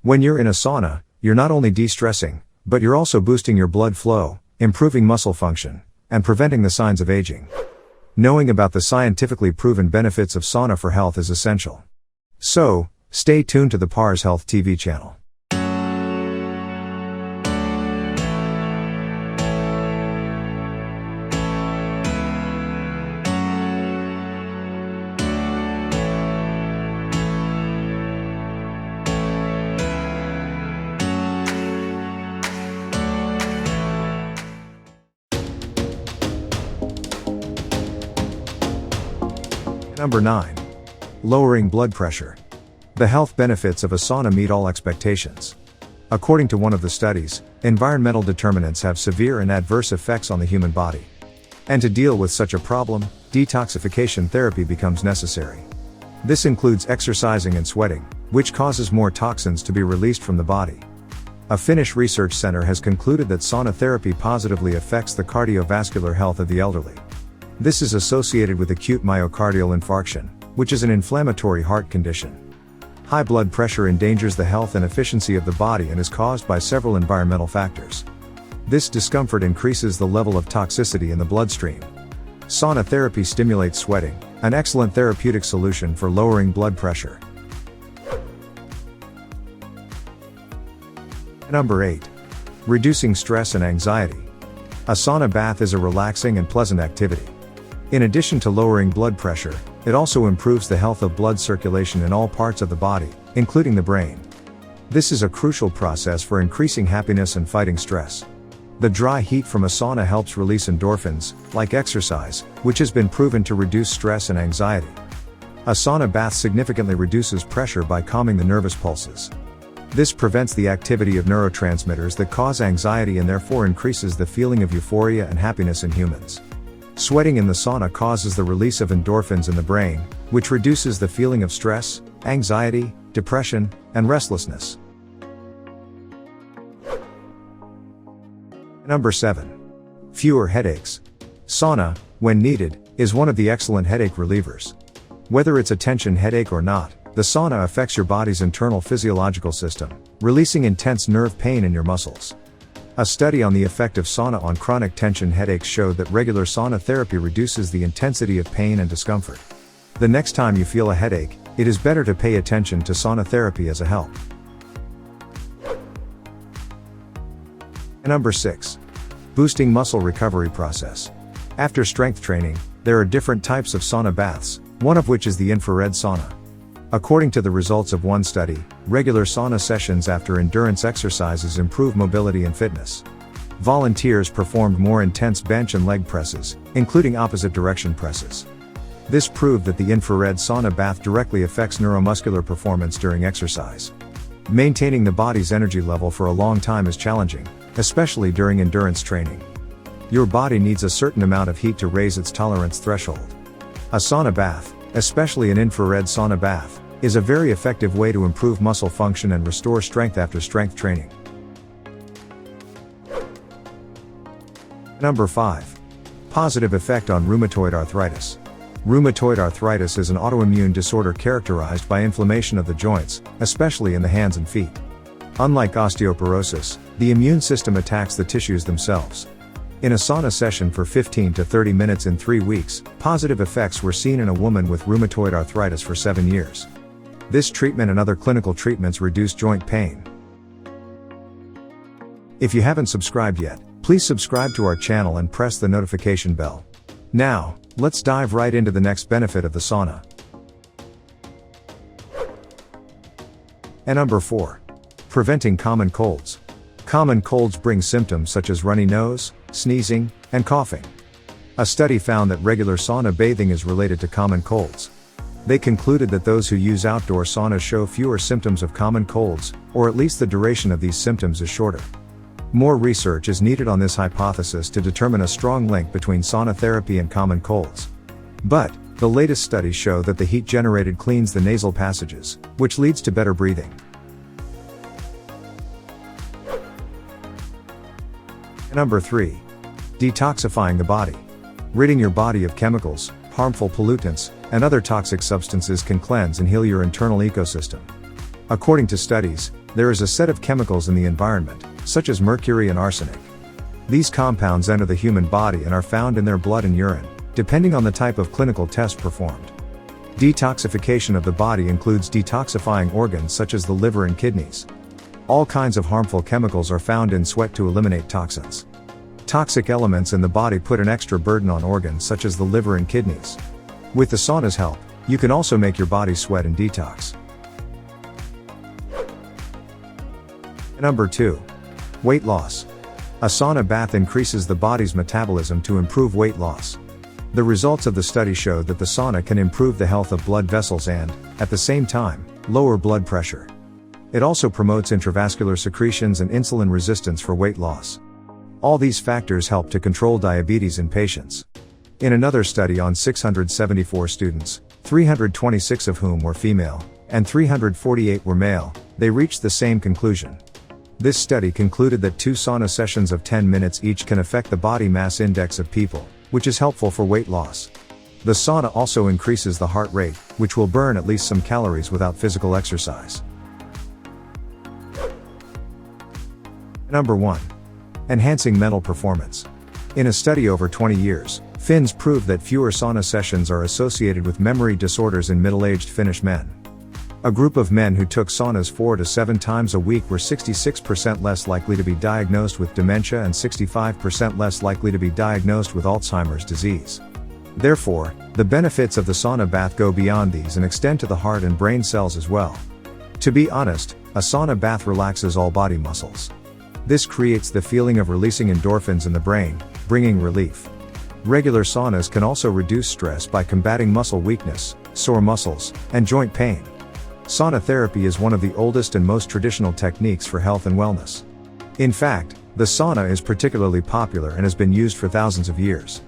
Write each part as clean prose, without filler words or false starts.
When you're in a sauna, you're not only de-stressing, but you're also boosting your blood flow, improving muscle function, and preventing the signs of aging. Knowing about the scientifically proven benefits of sauna for health is essential. So, stay tuned to the Pars Health TV channel. Number 9. Lowering blood pressure. The health benefits of a sauna meet all expectations. According to one of the studies, environmental determinants have severe and adverse effects on the human body. And to deal with such a problem, detoxification therapy becomes necessary. This includes exercising and sweating, which causes more toxins to be released from the body. A Finnish research center has concluded that sauna therapy positively affects the cardiovascular health of the elderly. This is associated with acute myocardial infarction, which is an inflammatory heart condition. High blood pressure endangers the health and efficiency of the body and is caused by several environmental factors. This discomfort increases the level of toxicity in the bloodstream. Sauna therapy stimulates sweating, an excellent therapeutic solution for lowering blood pressure. Number 8. Reducing stress and anxiety. A sauna bath is a relaxing and pleasant activity. In addition to lowering blood pressure, it also improves the health of blood circulation in all parts of the body, including the brain. This is a crucial process for increasing happiness and fighting stress. The dry heat from a sauna helps release endorphins, like exercise, which has been proven to reduce stress and anxiety. A sauna bath significantly reduces pressure by calming the nervous pulses. This prevents the activity of neurotransmitters that cause anxiety and therefore increases the feeling of euphoria and happiness in humans. Sweating in the sauna causes the release of endorphins in the brain, which reduces the feeling of stress, anxiety, depression, and restlessness. Number 7. Fewer headaches. Sauna, when needed, is one of the excellent headache relievers. Whether it's a tension headache or not, the sauna affects your body's internal physiological system, releasing intense nerve pain in your muscles. A study on the effect of sauna on chronic tension headaches showed that regular sauna therapy reduces the intensity of pain and discomfort. The next time you feel a headache, it is better to pay attention to sauna therapy as a help. Number 6. Boosting muscle recovery process. After strength training, there are different types of sauna baths, one of which is the infrared sauna. According to the results of one study, regular sauna sessions after endurance exercises improve mobility and fitness. Volunteers performed more intense bench and leg presses, including opposite direction presses. This proved that the infrared sauna bath directly affects neuromuscular performance during exercise. Maintaining the body's energy level for a long time is challenging, especially during endurance training. Your body needs a certain amount of heat to raise its tolerance threshold. A sauna bath, especially an infrared sauna bath, is a very effective way to improve muscle function and restore strength after strength training. Number 5. Positive effect on rheumatoid arthritis. Rheumatoid arthritis is an autoimmune disorder characterized by inflammation of the joints, especially in the hands and feet. Unlike osteoporosis, the immune system attacks the tissues themselves. In a sauna session for 15 to 30 minutes in 3 weeks, positive effects were seen in a woman with rheumatoid arthritis for 7 years. This treatment and other clinical treatments reduce joint pain. If you haven't subscribed yet, please subscribe to our channel and press the notification bell. Now, let's dive right into the next benefit of the sauna. And number 4. Preventing common colds. Common colds bring symptoms such as runny nose, sneezing, and coughing. A study found that regular sauna bathing is related to common colds. They concluded that those who use outdoor saunas show fewer symptoms of common colds, or at least the duration of these symptoms is shorter. More research is needed on this hypothesis to determine a strong link between sauna therapy and common colds. But, the latest studies show that the heat generated cleans the nasal passages, which leads to better breathing. Number 3. Detoxifying the body. Ridding your body of chemicals, harmful pollutants, and other toxic substances can cleanse and heal your internal ecosystem. According to studies, there is a set of chemicals in the environment, such as mercury and arsenic. These compounds enter the human body and are found in their blood and urine, depending on the type of clinical test performed. Detoxification of the body includes detoxifying organs such as the liver and kidneys. All kinds of harmful chemicals are found in sweat to eliminate toxins. Toxic elements in the body put an extra burden on organs such as the liver and kidneys. With the sauna's help, you can also make your body sweat and detox. Number 2. Weight loss. A sauna bath increases the body's metabolism to improve weight loss. The results of the study showed that the sauna can improve the health of blood vessels and, at the same time, lower blood pressure. It also promotes intravascular secretions and insulin resistance for weight loss. All these factors help to control diabetes in patients. In another study on 674 students, 326 of whom were female, and 348 were male, they reached the same conclusion. This study concluded that 2 sauna sessions of 10 minutes each can affect the body mass index of people, which is helpful for weight loss. The sauna also increases the heart rate, which will burn at least some calories without physical exercise. Number 1. Enhancing mental performance. In a study over 20 years, Finns proved that fewer sauna sessions are associated with memory disorders in middle-aged Finnish men. A group of men who took saunas 4 to 7 times a week were 66% less likely to be diagnosed with dementia and 65% less likely to be diagnosed with Alzheimer's disease. Therefore, the benefits of the sauna bath go beyond these and extend to the heart and brain cells as well. To be honest, a sauna bath relaxes all body muscles. This creates the feeling of releasing endorphins in the brain, bringing relief. Regular saunas can also reduce stress by combating muscle weakness, sore muscles, and joint pain. Sauna therapy is one of the oldest and most traditional techniques for health and wellness. In fact, the sauna is particularly popular and has been used for thousands of years.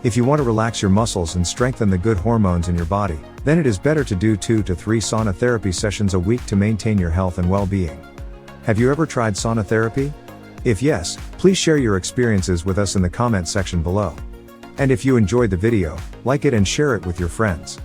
If you want to relax your muscles and strengthen the good hormones in your body, then it is better to do 2 to 3 sauna therapy sessions a week to maintain your health and well-being. Have you ever tried sauna therapy? If yes, please share your experiences with us in the comment section below. And if you enjoyed the video, like it and share it with your friends.